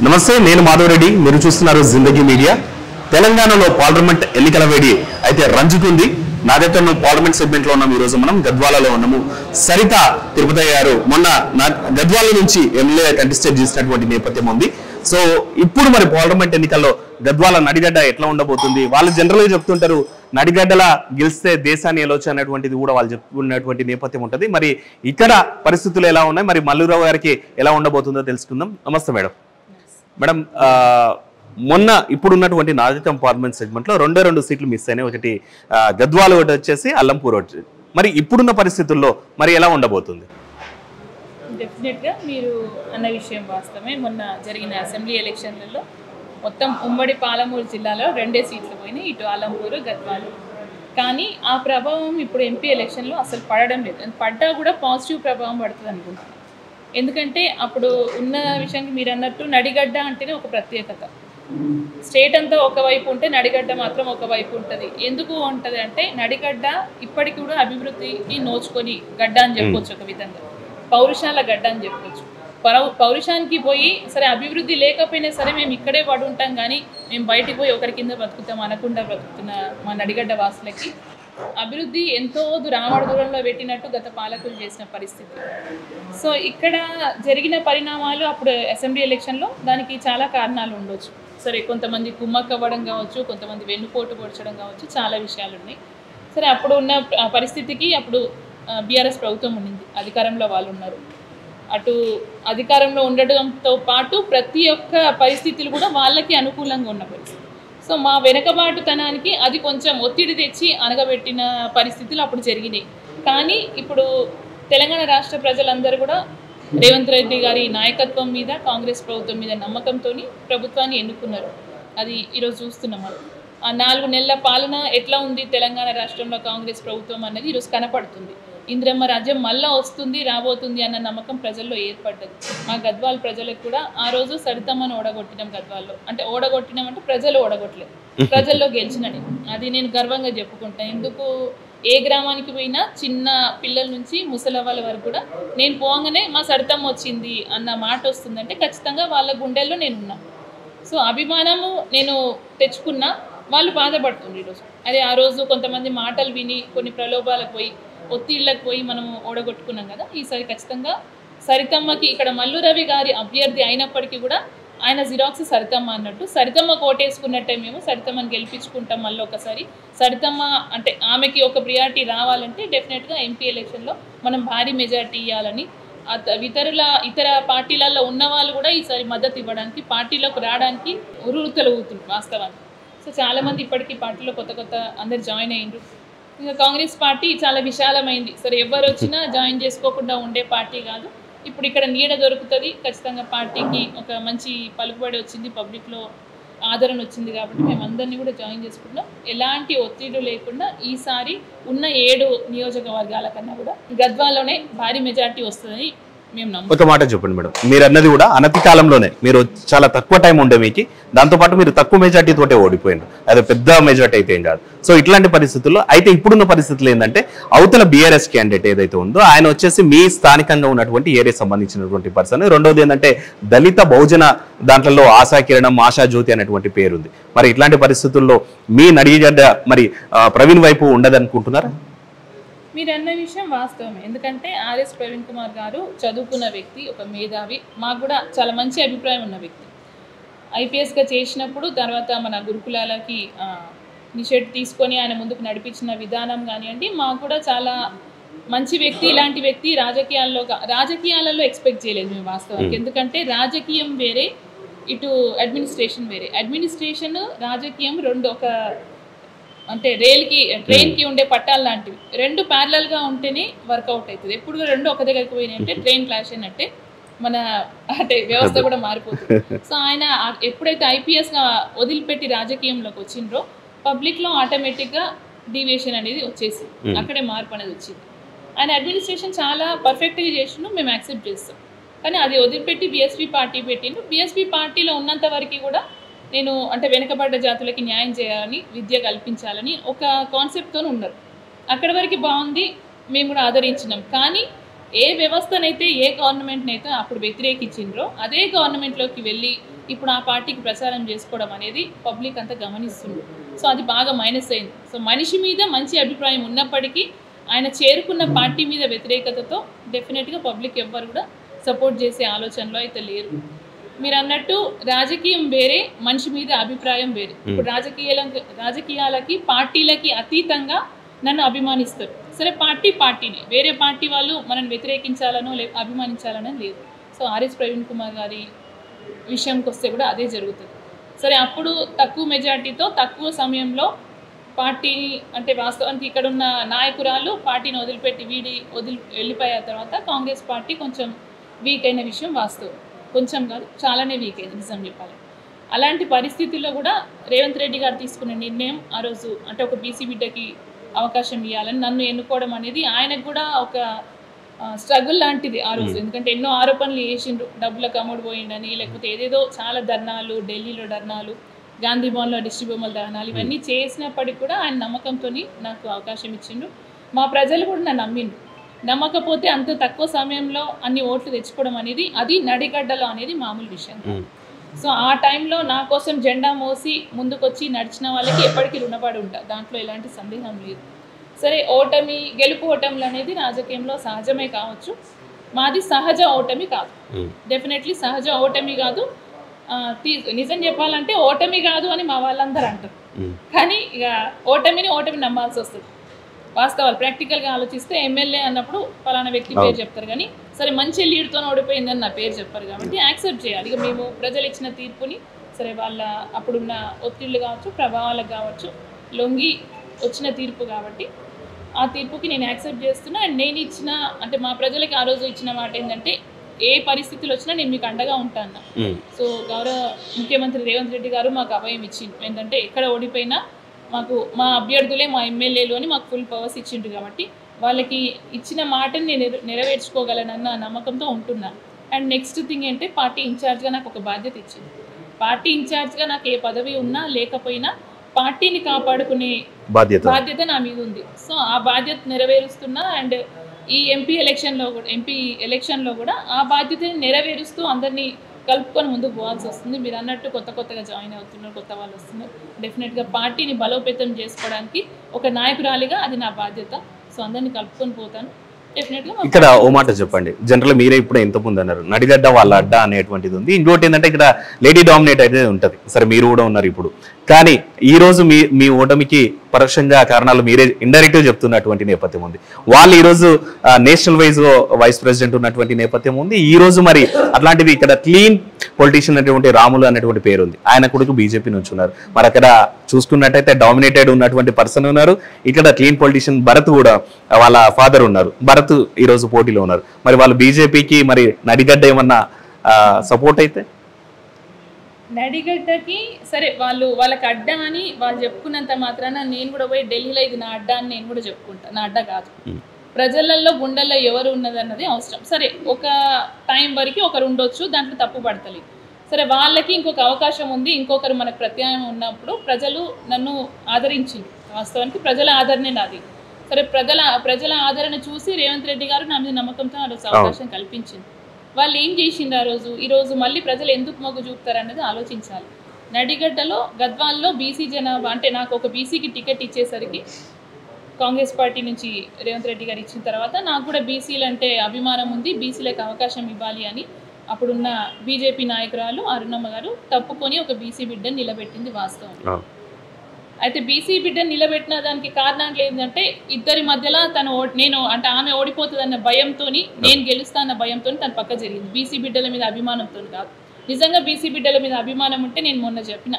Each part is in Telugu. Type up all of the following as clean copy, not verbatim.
నమస్తే, నేను మాధవ్ రెడ్డి. మీరు చూస్తున్నారు జిందగీ మీడియా. తెలంగాణలో పార్లమెంట్ ఎన్నికల వేడి అయితే రంజుతుంది. నాదైతే పార్లమెంట్ సెగ్మెంట్ లో ఉన్నాం. ఈ రోజు మనం గద్వాలలో ఉన్నాము. సరిత తిరుపతి గారు మొన్న గద్వాల నుంచి ఎమ్మెల్యే కంటెస్టెడ్ చేసినటువంటి నేపథ్యం ఉంది. సో ఇప్పుడు మరి పార్లమెంట్ ఎన్నికల్లో గద్వాల నడిగడ్డ ఎట్లా ఉండబోతుంది? వాళ్ళు జనరల్ గా చెప్తుంటారు, నడిగడ్డల గెలిస్తే దేశాన్ని ఎలవచ్చు అనేటువంటిది కూడా వాళ్ళు చెప్పుకున్నటువంటి నేపథ్యం ఉంటుంది. మరి ఇక్కడ పరిస్థితులు ఎలా ఉన్నాయి, మరి మల్లురావు గారికి ఎలా ఉండబోతుందో తెలుసుకుందాం. నమస్తే మేడం. మేడం, మొన్న ఇప్పుడున్నటువంటి నాగరికం పార్లమెంట్ సెగ్మెంట్ లో రెండు సీట్లు మిస్ అయినాయి. ఒకటి గద్వాల, ఒకటి వచ్చేసి అల్లంపూర్. మరి ఇప్పుడున్న పరిస్థితుల్లో మరి ఎలా ఉండబోతుంది? డెఫినెట్గా మీరు అన్న విషయం వాస్తవమే. మొన్న జరిగిన అసెంబ్లీ ఎలక్షన్లలో మొత్తం ఉమ్మడి పాలమూరు జిల్లాలో 2 సీట్లు పోయినాయి, ఇటు అల్లంపూరు, గద్వాలు. కానీ ఆ ప్రభావం ఇప్పుడు ఎంపీ ఎలక్షన్లో అసలు పడడం లేదు. పడ్డా కూడా పాజిటివ్ ప్రభావం పడుతుంది అనుకుంటున్నాను. ఎందుకంటే అప్పుడు ఉన్న విషయానికి మీరు అన్నట్టు నడిగడ్డ అంటేనే ఒక ప్రత్యేకత. స్టేట్ అంతా ఒకవైపు ఉంటే నడిగడ్డ మాత్రం ఒకవైపు ఉంటుంది. ఎందుకు ఉంటుంది అంటే నడిగడ్డ ఇప్పటికి కూడా అభివృద్ధికి నోచుకొని గడ్డ అని చెప్పొచ్చు. ఒక విధంగా పౌరుషాల గడ్డ అని చెప్పొచ్చు. పౌరుషానికి పోయి సరే అభివృద్ధి లేకపోయినా సరే మేము ఇక్కడే పడి ఉంటాం, కానీ మేము బయటికి పోయి ఒకరి కింద బ్రతుకుతాం అనకుండా బ్రతుకుతున్న మా నడిగడ్డ వాసులకి అభివృద్ధి ఎంతో ఆమడ దూరంలో పెట్టినట్టు గత పాలకులు చేసిన పరిస్థితి. సో ఇక్కడ జరిగిన పరిణామాలు అప్పుడు అసెంబ్లీ ఎలక్షన్లో దానికి చాలా కారణాలు ఉండొచ్చు. సరే కొంతమంది కుమ్మక్కవ్వడం కావచ్చు, కొంతమంది వెన్నుపోటు పొడచడం కావచ్చు, చాలా విషయాలు ఉన్నాయి. సరే అప్పుడు ఉన్న పరిస్థితికి అప్పుడు బీఆర్ఎస్ ప్రభుత్వం ఉండింది, అధికారంలో వాళ్ళు ఉన్నారు. అటు అధికారంలో ఉండడంతో పాటు ప్రతి ఒక్క పరిస్థితులు కూడా వాళ్ళకి అనుకూలంగా ఉన్న పరిస్థితి. సో మా వెనకబాటుతనానికి అది కొంచెం ఒత్తిడి తెచ్చి అనగబెట్టిన పరిస్థితులు అప్పుడు జరిగినాయి. కానీ ఇప్పుడు తెలంగాణ రాష్ట్ర ప్రజలందరూ కూడా రేవంత్ రెడ్డి గారి నాయకత్వం మీద, కాంగ్రెస్ ప్రభుత్వం మీద నమ్మకంతో ప్రభుత్వాన్ని ఎన్నుకున్నారు. అది ఈరోజు చూస్తున్నాం. ఆ 4 నెలల పాలన ఎట్లా ఉంది తెలంగాణ రాష్ట్రంలో కాంగ్రెస్ ప్రభుత్వం అనేది ఈరోజు కనపడుతుంది. ఇంద్రమ్మ రాజ్యం మళ్ళా వస్తుంది, రాబోతుంది అన్న నమ్మకం ప్రజల్లో ఏర్పడ్డది. మా గద్వాల ప్రజలకు కూడా ఆ రోజు సరితమ్మను ఓడగొట్టినాం. గద్వాల్లో అంటే ఓడగొట్టినాం అంటే ప్రజలు ఓడగొట్టలేదు, ప్రజల్లో గెలిచినని అది నేను గర్వంగా చెప్పుకుంటాను. ఎందుకు ఏ గ్రామానికి పోయినా చిన్న పిల్లల నుంచి ముసలవాళ్ళ వరకు కూడా నేను పోగానే మా సరితమ్మ వచ్చింది అన్న మాట వస్తుందంటే ఖచ్చితంగా వాళ్ళ గుండెల్లో నేనున్నా. సో అభిమానము నేను తెచ్చుకున్నా, వాళ్ళు బాధపడుతుంది ఈరోజు. అదే ఆ రోజు కొంతమంది మాటలు విని కొన్ని ప్రలోభాలకు పోయి ఒత్తిళ్ళకు పోయి మనము ఓడగొట్టుకున్నాం కదా. ఈసారి ఖచ్చితంగా సరితమ్మకి ఇక్కడ మల్లు రవి గారి అభ్యర్థి అయినప్పటికీ కూడా ఆయన జిరాక్స్ సరితమ్మ అన్నట్టు సరితమ్మ కోటేసుకున్నట్టే మేము సరితమ్మని గెలిపించుకుంటాం. మళ్ళీ ఒకసారి సరితమ్మ అంటే ఆమెకి ఒక ప్రియారిటీ రావాలంటే డెఫినెట్గా ఎంపీ ఎలక్షన్లో మనం భారీ మెజారిటీ ఇవ్వాలని ఇతర పార్టీలలో ఉన్న వాళ్ళు కూడా ఈసారి మద్దతు ఇవ్వడానికి, పార్టీలోకి రావడానికి ఉరుతలుగుతుంది వాస్తవానికి. సో చాలామంది ఇప్పటికీ పార్టీలో కొత్త అందరు జాయిన్ అయ్యిండ్రు. ఇంకా కాంగ్రెస్ పార్టీ చాలా విశాలమైంది. సరే ఎవరు వచ్చినా జాయిన్ చేసుకోకుండా ఉండే పార్టీ కాదు. ఇప్పుడు ఇక్కడ నీడ దొరుకుతుంది. ఖచ్చితంగా పార్టీకి ఒక మంచి పలుకుబడి వచ్చింది, పబ్లిక్లో ఆదరణ వచ్చింది. కాబట్టి మేము అందరినీ కూడా జాయిన్ చేసుకుంటాం. ఎలాంటి ఒత్తిడి లేకుండా ఈసారి ఉన్న 7 నియోజకవర్గాల కన్నా కూడా గద్వాలోనే భారీ మెజార్టీ వస్తుందని మేము నమ్ముతాం. ఒక మాట చెప్పండి మేడం, మీరు అన్నది కూడా అనతి కాలంలోనే మీరు చాలా తక్కువ టైం ఉండే మీకు, దాంతోపాటు మీరు తక్కువ మెజార్టీ తోటే ఓడిపోయింది, అదే పెద్ద మెజార్టీ అయితే ఏం కాదు. సో ఇట్లాంటి పరిస్థితుల్లో అయితే ఇప్పుడున్న పరిస్థితులు ఏంటంటే అవతల బీఆర్ఎస్ క్యాండిడేట్ ఏదైతే ఉందో ఆయన వచ్చేసి మీ స్థానికంగా ఉన్నటువంటి ఏరియా సంబంధించినటువంటి పర్సన్. రెండోది ఏంటంటే దళిత బహుజన దాంట్లో ఆశాకిరణం, ఆశాజ్యోతి అనేటువంటి పేరు ఉంది. మరి ఇట్లాంటి పరిస్థితుల్లో మీ నడిగడ్డ మరి ప్రవీణ్ వైపు ఉండదనుకుంటున్నారా? మీరు అన్న విషయం వాస్తవమే. ఎందుకంటే ఆర్ఎస్ ప్రవీణ్ కుమార్ గారు చదువుకున్న వ్యక్తి, ఒక మేధావి, మాకు కూడా చాలా మంచి అభిప్రాయం ఉన్న వ్యక్తి. ఐపీఎస్గా చేసినప్పుడు తర్వాత మన గురుకులాలకి నిషేధ్ తీసుకొని ఆయన ముందుకు నడిపించిన విధానం కానివ్వండి, మాకు కూడా చాలా మంచి వ్యక్తి. ఇలాంటి వ్యక్తి రాజకీయాలలో ఎక్స్పెక్ట్ చేయలేదు మేము వాస్తవానికి. ఎందుకంటే రాజకీయం వేరే, ఇటు అడ్మినిస్ట్రేషన్ వేరే. అడ్మినిస్ట్రేషన్, రాజకీయం రెండు ఒక అంటే ట్రైన్కి ఉండే పట్టాలు లాంటివి. 2 ప్యారలల్గా ఉంటేనే వర్కౌట్ అవుతుంది. ఎప్పుడు 2 ఒక దగ్గరికి పోయినాయి అంటే ట్రైన్ క్లాష్ అయినట్టే మన అంటే వ్యవస్థ కూడా మారిపోతుంది. సో ఆయన ఎప్పుడైతే ఐపీఎస్గా వదిలిపెట్టి రాజకీయంలోకి వచ్చిండ్రో పబ్లిక్లో ఆటోమేటిక్గా డీవియేషన్ అనేది వచ్చేసి అక్కడే మార్పు అనేది వచ్చింది. ఆయన అడ్మినిస్ట్రేషన్ చాలా పర్ఫెక్ట్గా చేసిండు, మేము యాక్సెప్ట్ చేస్తాం. కానీ అది వదిలిపెట్టి బీఎస్పీ పార్టీ పెట్టిండు. బీఎస్పీ పార్టీలో ఉన్నంత వరకు కూడా నేను అంటే వెనుకబడ్డ జాతులకి న్యాయం చేయాలని, విద్య కల్పించాలని ఒక కాన్సెప్ట్తో ఉన్నారు. అక్కడి వరకు బాగుంది, మేము కూడా ఆదరించినాం. కానీ ఏ వ్యవస్థనైతే, ఏ గవర్నమెంట్నైతే అప్పుడు వ్యతిరేకించిండ్రో అదే గవర్నమెంట్లోకి వెళ్ళి ఇప్పుడు ఆ పార్టీకి ప్రచారం చేసుకోవడం అనేది పబ్లిక్ అంతా గమనిస్తుంది. సో అది బాగా మైనస్ అయింది. సో మనిషి మీద మంచి అభిప్రాయం ఉన్నప్పటికీ ఆయన చేరుకున్న పార్టీ మీద వ్యతిరేకతతో డెఫినెట్గా పబ్లిక్ ఎవ్వరు కూడా సపోర్ట్ చేసే ఆలోచనలో అయితే లేరు. మీరు అన్నట్టు రాజకీయం వేరే, మనిషి మీద అభిప్రాయం వేరే. ఇప్పుడు రాజకీయాలకి పార్టీలకి అతీతంగా నన్ను అభిమానిస్తారు. సరే పార్టీనే, వేరే పార్టీ వాళ్ళు మనల్ని వ్యతిరేకించాలనో అభిమానించాలనో లేదు. సో ఆర్ఎస్ ప్రవీణ్ కుమార్ గారి విషయంకి వస్తే కూడా అదే జరుగుతుంది. సరే అప్పుడు తక్కువ మెజార్టీతో తక్కువ సమయంలో పార్టీని అంటే వాస్తవానికి ఇక్కడ ఉన్న నాయకురాలు పార్టీని వదిలిపెట్టి వెళ్ళిపోయిన తర్వాత కాంగ్రెస్ పార్టీ కొంచెం వీక్ అయిన విషయం వాస్తవం. కొంచెం కాదు, చాలానే వీక్ అయింది నిజం చెప్పాలి. అలాంటి పరిస్థితుల్లో కూడా రేవంత్ రెడ్డి గారు తీసుకున్న నిర్ణయం ఆ రోజు అంటే ఒక బీసీ బిడ్డకి అవకాశం ఇవ్వాలని నన్ను ఎన్నుకోవడం అనేది ఆయనకు కూడా ఒక స్ట్రగుల్ లాంటిది ఆ రోజు. ఎందుకంటే ఎన్నో ఆరోపణలు చేసిండ్రు, డబ్బులకు అమ్ముడు పోయిండని, లేకపోతే ఏదేదో చాలా ధర్నాలు, ఢిల్లీలో ధర్నాలు, గాంధీ భవన్లో దిష్టి బొమ్మల దహనాలు, ఇవన్నీ చేసినప్పటికి కూడా ఆయన నమ్మకంతో నాకు అవకాశం ఇచ్చిండ్రు. మా ప్రజలు కూడా నన్ను నమ్మిండ్రు. నమ్మకపోతే అంత తక్కువ సమయంలో అన్ని ఓట్లు తెచ్చుకోవడం అనేది అది నడిగడ్డలో అనేది మామూలు విషయం. సో ఆ టైంలో నా కోసం జెండా మోసి ముందుకొచ్చి నడిచిన వాళ్ళకి ఎప్పటికీ రుణపడి ఉంటా, దాంట్లో ఎలాంటి సందేహం లేదు. సరే గెలుపు ఓటములు అనేది రాజకీయంలో సహజమే కావచ్చు, మాది సహజ ఓటమి కాదు. డెఫినెట్లీ సహజ ఓటమి కాదు. నిజం చెప్పాలంటే ఓటమి కాదు అని మా వాళ్ళందరూ అంటారు, కానీ ఇక ఓటమిని నమ్మాల్సి వస్తుంది. వాస్తవాలు ప్రాక్టికల్గా ఆలోచిస్తే ఎమ్మెల్యే అన్నప్పుడు పలానా వ్యక్తి పేరు చెప్తారు, కానీ సరే మంచి లీడ్తో ఓడిపోయిందని నా పేరు చెప్పారు కాబట్టి యాక్సెప్ట్ చేయాలి. ఇక మేము ప్రజలు ఇచ్చిన తీర్పుని సరే వాళ్ళ అప్పుడున్న ఒత్తిళ్ళు కావచ్చు, ప్రభావాలకు కావచ్చు, లొంగి వచ్చిన తీర్పు కాబట్టి ఆ తీర్పుకి నేను యాక్సెప్ట్ చేస్తున్నా. అండ్ నేను ఇచ్చిన అంటే మా ప్రజలకి ఆ రోజు ఇచ్చిన మాట ఏంటంటే ఏ పరిస్థితులు వచ్చినా నేను మీకు అండగా ఉంటాను. సో గౌరవ ముఖ్యమంత్రి రేవంత్ రెడ్డి గారు మాకు అభయం ఇచ్చింది ఏంటంటే ఎక్కడ ఓడిపోయినా మాకు మా అభ్యర్థులే మా ఎమ్మెల్యేలు అని మాకు ఫుల్ పవర్స్ ఇచ్చిండ్రు కాబట్టి వాళ్ళకి ఇచ్చిన మాటని నేను నెరవేర్చుకోగలనన్న నమ్మకంతో ఉంటున్నాను. అండ్ నెక్స్ట్ థింగ్ ఏంటంటే పార్టీ ఇన్ఛార్జ్గా నాకు ఒక బాధ్యత ఇచ్చింది. పార్టీ ఇన్ఛార్జ్గా నాకు ఏ పదవి ఉన్నా లేకపోయినా పార్టీని కాపాడుకునే బాధ్యత నా మీద ఉంది. సో ఆ బాధ్యత నెరవేరుస్తున్నా. అండ్ ఈ ఎంపీ ఎలక్షన్లో కూడా ఆ బాధ్యతని నెరవేరుస్తూ అందరినీ కలుపుకొని ముందుకు పోవాల్సి వస్తుంది. మీరు అన్నట్టు కొత్తగా జాయిన్ అవుతున్నారు, కొత్త వాళ్ళు వస్తున్నారు. డెఫినెట్గా పార్టీని బలోపేతం చేసుకోవడానికి ఒక నాయకురాలిగా అది నా బాధ్యత. సో అందరినీ కలుపుకొని పోతాను డెఫినెట్గా. ఇక్కడ ఓ మాట చెప్పండి, జనరల్ మీరే ఇప్పుడు ఎంత ముందు అన్నారు నడిగడ్డ వాళ్ళ అడ్డ అనేటువంటిది ఉంది. ఇంకోటి ఏంటంటే ఇక్కడ లేడీ డామినేట్ అయితే ఉంటుంది. సరే మీరు కూడా ఉన్నారు ఇప్పుడు, కానీ ఈ రోజు మీ ఓటమికి పరోక్షంగా కారణాలు మీరే ఇండైరెక్ట్ గా చెప్తున్నటువంటి నేపథ్యం ఉంది. వాళ్ళు ఈ రోజు నేషనల్ వైస్ ప్రెసిడెంట్ ఉన్నటువంటి నేపథ్యం ఉంది. ఈ రోజు మరి అట్లాంటిది ఇక్కడ క్లీన్ పొలిటీషియన్ అనేటువంటి రాములు అనేటువంటి పేరు ఉంది. ఆయన కొడుకు బీజేపీ నుంచి ఉన్నారు. మరి అక్కడ చూసుకున్నట్టయితే డామినేటెడ్ ఉన్నటువంటి పర్సన్ ఉన్నారు. ఇక్కడ క్లీన్ పొలిటీషియన్ భరత్ కూడా వాళ్ళ ఫాదర్ ఉన్నారు. భరత్ ఈ రోజు పోటీలో ఉన్నారు. మరి వాళ్ళు బీజేపీకి మరి నడిగడ్డ ఏమన్నా సపోర్ట్ అయితే నడిగడ్డకి సరే వాళ్ళకి అడ్డా అని వాళ్ళు చెప్పుకున్నంత మాత్రాన నేను కూడా పోయి ఢిల్లీలో ఇది నా అడ్డా అని నేను కూడా చెప్పుకుంటా. నా అడ్డా కాదు. ప్రజలలో గుండెల్లో ఎవరు ఉన్నదన్నది అవసరం. సరే ఒక టైం వరకు ఒకరు ఉండొచ్చు, దాంట్లో తప్పు పడతలేదు. సరే వాళ్ళకి ఇంకొక అవకాశం ఉంది, ఇంకొకరు మనకు ప్రత్యామ్నాయం ఉన్నప్పుడు ప్రజలు నన్ను ఆదరించింది. వాస్తవానికి ప్రజల ఆదరణే నాది. సరే ప్రజల ఆదరణ చూసి రేవంత్ రెడ్డి గారు నా మీద నమ్మకంతో ఆ రోజు అవకాశం కల్పించింది. వాళ్ళు ఏం చేసింది ఆ రోజు, ఈరోజు మళ్ళీ ప్రజలు ఎందుకు మొగ్గు చూపుతారు అన్నది ఆలోచించాలి. నడిగడ్డలో గద్వాల్లో బీసీ జనాభా అంటే నాకు ఒక బీసీకి టికెట్ ఇచ్చేసరికి కాంగ్రెస్ పార్టీ నుంచి రేవంత్ రెడ్డి గారు ఇచ్చిన తర్వాత నాకు కూడా బీసీలు అంటే అభిమానం ఉంది, బీసీలకు అవకాశం ఇవ్వాలి అని అప్పుడున్న బీజేపీ నాయకురాలు అరుణమ్మ గారు తప్పుకొని ఒక బీసీ బిడ్డను నిలబెట్టింది వాస్తవం. అయితే బీసీ బిడ్డను నిలబెట్టిన దానికి కారణాలు ఏంటంటే ఇద్దరి మధ్యలో నేను అంటే ఆమె ఓడిపోతుందన్న భయంతో నేను గెలుస్తా అన్న భయంతో తను పక్క జరిగింది. బీసీ బిడ్డల మీద అభిమానంతో కాదు. నిజంగా బీసీ బిడ్డల మీద అభిమానం ఉంటే నేను మొన్న చెప్పిన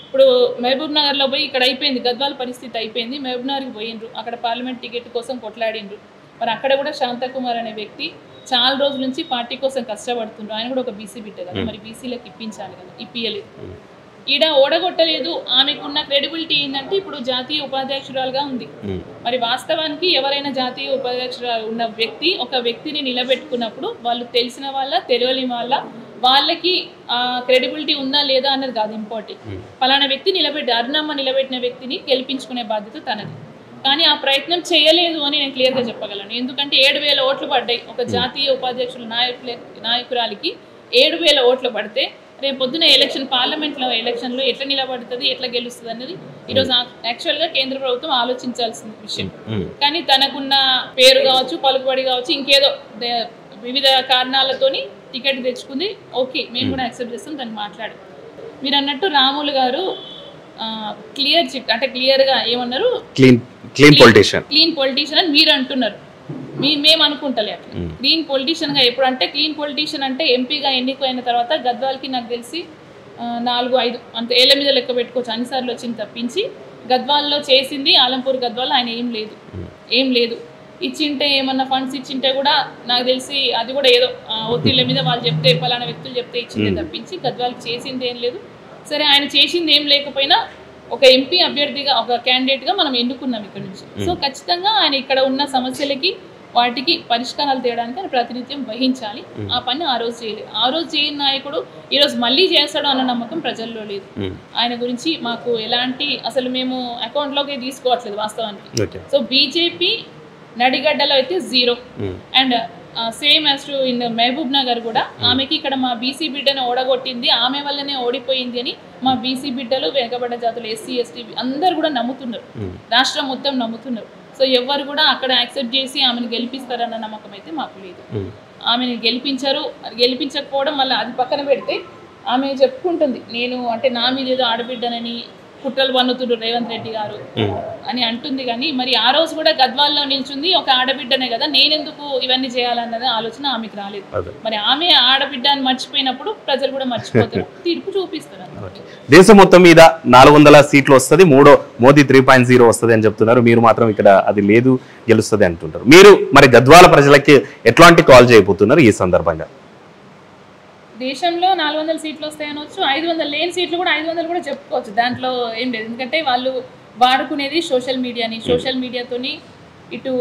ఇప్పుడు మహబూబ్ నగర్లో పోయి ఇక్కడ అయిపోయింది, గద్వాల పరిస్థితి అయిపోయింది. మహబూబ్ నగర్కి పోయిండ్రు, అక్కడ పార్లమెంట్ టికెట్ కోసం కొట్లాడిండ్రు. మరి అక్కడ కూడా శాంతకుమార్ అనే వ్యక్తి చాలా రోజుల నుంచి పార్టీ కోసం కష్టపడుతుండ్రు. ఆయన కూడా ఒక బీసీ బిడ్డ కదా, మరి బీసీలకు ఇప్పించాలి కదా, ఇప్పియలేదు. ఈడ ఓడగొట్టలేదు. ఆమెకున్న క్రెడిబిలిటీ ఏంటంటే ఇప్పుడు జాతీయ ఉపాధ్యక్షురాలుగా ఉంది. మరి వాస్తవానికి ఎవరైనా జాతీయ ఉపాధ్యక్షురాలు ఉన్న వ్యక్తి ఒక వ్యక్తిని నిలబెట్టుకున్నప్పుడు వాళ్ళు తెలిసిన వాళ్ళ తెలియని వాళ్ళకి క్రెడిబిలిటీ ఉందా లేదా అన్నది కాదు ఇంపార్టెంట్. పలానా వ్యక్తి అరుణమ్మ నిలబెట్టిన వ్యక్తిని గెలిపించుకునే బాధ్యత తనది. కానీ ఆ ప్రయత్నం చేయలేదు అని నేను క్లియర్గా చెప్పగలను. ఎందుకంటే 7,000 ఓట్లు పడ్డాయి. ఒక జాతీయ ఉపాధ్యక్షుల నాయకురాలికి 7,000 ఓట్లు పడితే రేపు పొద్దున ఎలక్షన్ పార్లమెంట్లో ఎలక్షన్లో ఎట్లా నిలబడుతుంది ఎట్లా గెలుస్తుంది అనేది ఈరోజు యాక్చువల్గా కేంద్ర ప్రభుత్వం ఆలోచించాల్సిన విషయం. కానీ తనకున్న పేరు కావచ్చు, పలుకుబడి కావచ్చు, ఇంకేదో వివిధ కారణాలతోని టికెట్ తెచ్చుకుంది. ఓకే, మేము కూడా యాక్సెప్ట్ చేస్తాం, దాన్ని మాట్లాడు. మీరు అన్నట్టు రాములు గారు క్లియర్ చిట్ అంటే క్లియర్గా ఏమన్నారు, క్లీన్ పొలిటీషియన్ అని మీరు అంటున్నారు. మేము అనుకుంటలే అట్లా క్లీన్ పొలిటీషియన్గా. ఎప్పుడు అంటే క్లీన్ పొలిటీషియన్ అంటే ఎంపీగా ఎన్నికైన తర్వాత గద్వాల్కి నాకు తెలిసి 4-5 అంత ఏళ్ళ మీద లెక్క పెట్టుకోవచ్చు అన్నిసార్లు వచ్చింది తప్పించి గద్వాల్లో చేసింది ఆలంపూర్ గద్వాల్ ఆయన ఏం లేదు. ఇచ్చింటే ఏమన్నా ఫండ్స్ ఇచ్చింటే కూడా నాకు తెలిసి అది కూడా ఏదో ఒత్తిళ్ళ మీద వాళ్ళు చెప్తే పలానా వ్యక్తులు చెప్తే ఇచ్చిందే తప్పించి గద్వాల్కి చేసింది ఏం లేదు. సరే, ఆయన చేసింది ఏం లేకపోయినా ఒక ఎంపీ అభ్యర్థిగా ఒక క్యాండిడేట్గా మనం ఎన్నుకున్నాం ఇక్కడ నుంచి. సో ఖచ్చితంగా ఆయన ఇక్కడ ఉన్న సమస్యలకి వాటికి పరిష్కారాలు తేయడానికి ఆయన ప్రాతినిధ్యం వహించాలి. ఆ పని ఆ రోజు చేయలేదు. ఆ రోజు చేయని నాయకుడు ఈరోజు మళ్ళీ చేస్తాడు అన్న నమ్మకం ప్రజల్లో లేదు. ఆయన గురించి మాకు ఎలాంటి అసలు మేము అకౌంట్లోకి తీసుకోవట్లేదు వాస్తవానికి. సో బీజేపీ నడిగడ్డలో అయితే 0 and same as to in Mahbubnagar కూడా ఆమెకి ఇక్కడ మా బీసీ బిడ్డను ఓడగొట్టింది, ఆమె వల్లనే ఓడిపోయింది అని మా బీసీ బిడ్డలు, వెనుకబడ్డ జాతులు, ఎస్సీ ఎస్టీ అందరు కూడా నమ్ముతున్నారు, రాష్ట్రం మొత్తం నమ్ముతున్నారు. సో ఎవరు కూడా అక్కడ యాక్సెప్ట్ చేసి ఆమెను గెలిపిస్తారన్న నమ్మకం అయితే మాకు లేదు. ఆమెను గెలిపించకపోవడం వల్ల అది పక్కన పెడితే ఆమె చెప్పుకుంటుంది, నేను అంటే నా మీద ఏదో ఆడబిడ్డనని కుట్రలు పన్నుతుడు రేవంత్ రెడ్డి గారు అని అంటుంది. కానీ మరి ఆ రోజు కూడా గద్వాల్లో నిల్చుంది ఒక ఆడబిడ్డనే కదా, నేనెందుకు ఇవన్నీ చేయాలన్నది ఆలోచన ఆమెకు రాలేదు. మరి ఆమె ఆడబిడ్డ అని మర్చిపోయినప్పుడు ప్రజలు కూడా మర్చిపోతారు, తీర్పు చూపిస్తారు. దేశం మొత్తం మీద 400 సీట్లు వస్తుంది, మోదీ 3.0 వస్తుంది అని చెప్తున్నారు. మీరు మాత్రం ఇక్కడ అది లేదు, గెలుస్తుంది అంటుంటారు. మీరు మరి గద్వాల ప్రజలకి ఎట్లాంటి కాల్ చేయబోతున్నారు ఈ సందర్భంగా? దేశంలో 400 సీట్లు వస్తాయనవచ్చు, 500 లేని సీట్లు కూడా 500 కూడా చెప్పుకోవచ్చు, దాంట్లో ఏం లేదు. ఎందుకంటే వాళ్ళు వాడుకునేది సోషల్ మీడియాతోని ఇటు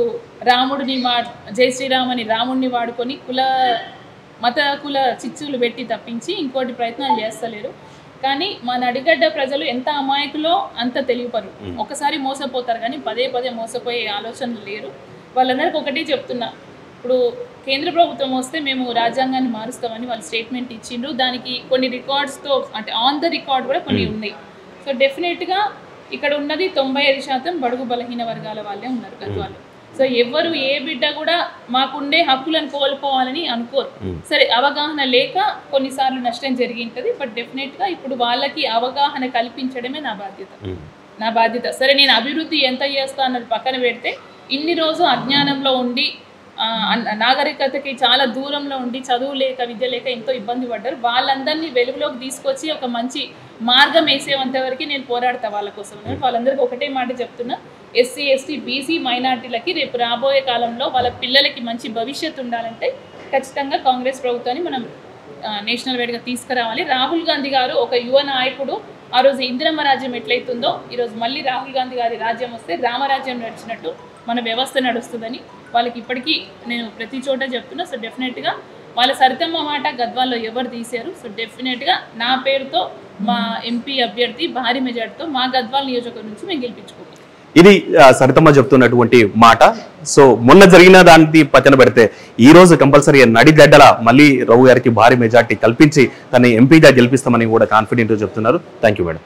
రాముడిని జై శ్రీరామ్ అని రాముడిని వాడుకొని మత చిచ్చులు పెట్టి తప్పించి ఇంకోటి ప్రయత్నాలు చేస్తలేరు. కానీ మా నడిగడ్డ ప్రజలు ఎంత అమాయకులో అంత తెలియపరు. ఒకసారి మోసపోతారు కానీ పదే మోసపోయే ఆలోచనలు లేరు. వాళ్ళందరికీ ఒకటి చెప్తున్నా, ఇప్పుడు కేంద్ర ప్రభుత్వం వస్తే మేము రాజ్యాంగాన్ని మారుస్తామని వాళ్ళు స్టేట్మెంట్ ఇచ్చిండ్రు. దానికి కొన్ని రికార్డ్స్తో అంటే ఆన్ ద రికార్డ్ కూడా కొన్ని ఉన్నాయి. సో డెఫినెట్గా ఇక్కడ ఉన్నది 95% బడుగు బలహీన వర్గాల వాళ్ళే ఉన్నారు గద్వాల్లో. సో ఎవరు ఏ బిడ్డ కూడా మాకుండే హక్కులను కోల్పోవాలని అనుకోరు. సరే, అవగాహన లేక కొన్నిసార్లు నష్టం జరిగింటుంది. బట్ డెఫినెట్గా ఇప్పుడు వాళ్ళకి అవగాహన కల్పించడమే నా బాధ్యత. సరే, నేను అభివృద్ధి ఎంత చేస్తా అన్నది పక్కన పెడితే ఇన్ని రోజు అజ్ఞానంలో ఉండి నాగరికతకి చాలా దూరంలో ఉండి చదువు లేక విద్య లేక ఎంతో ఇబ్బంది పడ్డారు. వాళ్ళందరినీ వెలుగులోకి తీసుకొచ్చి ఒక మంచి మార్గం వేసేంత వరకు నేను పోరాడతా వాళ్ళ కోసం. వాళ్ళందరికీ ఒకటే మాట చెప్తున్నా, ఎస్సీ ఎస్టీ బీసీ మైనార్టీలకి రేపు రాబోయే కాలంలో వాళ్ళ పిల్లలకి మంచి భవిష్యత్తు ఉండాలంటే ఖచ్చితంగా కాంగ్రెస్ ప్రభుత్వాన్ని మనం నేషనల్ వైడ్గా తీసుకురావాలి. రాహుల్ గాంధీ గారు ఒక యువ నాయకుడు. ఆ రోజు ఇందిరమ్మ రాజ్యం ఎట్లయితుందో ఈరోజు మళ్ళీ రాహుల్ గాంధీ గారి రాజ్యం వస్తే రామరాజ్యం నడిచినట్టు మన వ్యవస్థ నడుస్తుందని వాళ్ళకి ఇప్పటికీ నేను ప్రతి చోట చెప్తున్నా. సో డెఫినెట్గా వాళ్ళ సరితమ్మ మాట గద్వాల్లో ఎవరు తీశారు. సో డెఫినెట్గా నా పేరుతో మా ఎంపీ అభ్యర్థి భారీ మెజార్టీతో మా గద్వాల్ నియోజకవర్గం నుంచి మేము గెలిపించుకుంటాం. ఇది సరితమ్మ చెప్తున్నటువంటి మాట. సో మొన్న జరిగిన దాన్ని పక్కన పెడితే ఈ రోజు కంపల్సరీ నడిగడ్డల మళ్ళీ రావు గారికి భారీ మెజార్టీ కల్పించి తన ఎంపీగా గెలిపిస్తామని కూడా కాన్ఫిడెంట్ చెప్తున్నారు. Thank you madam.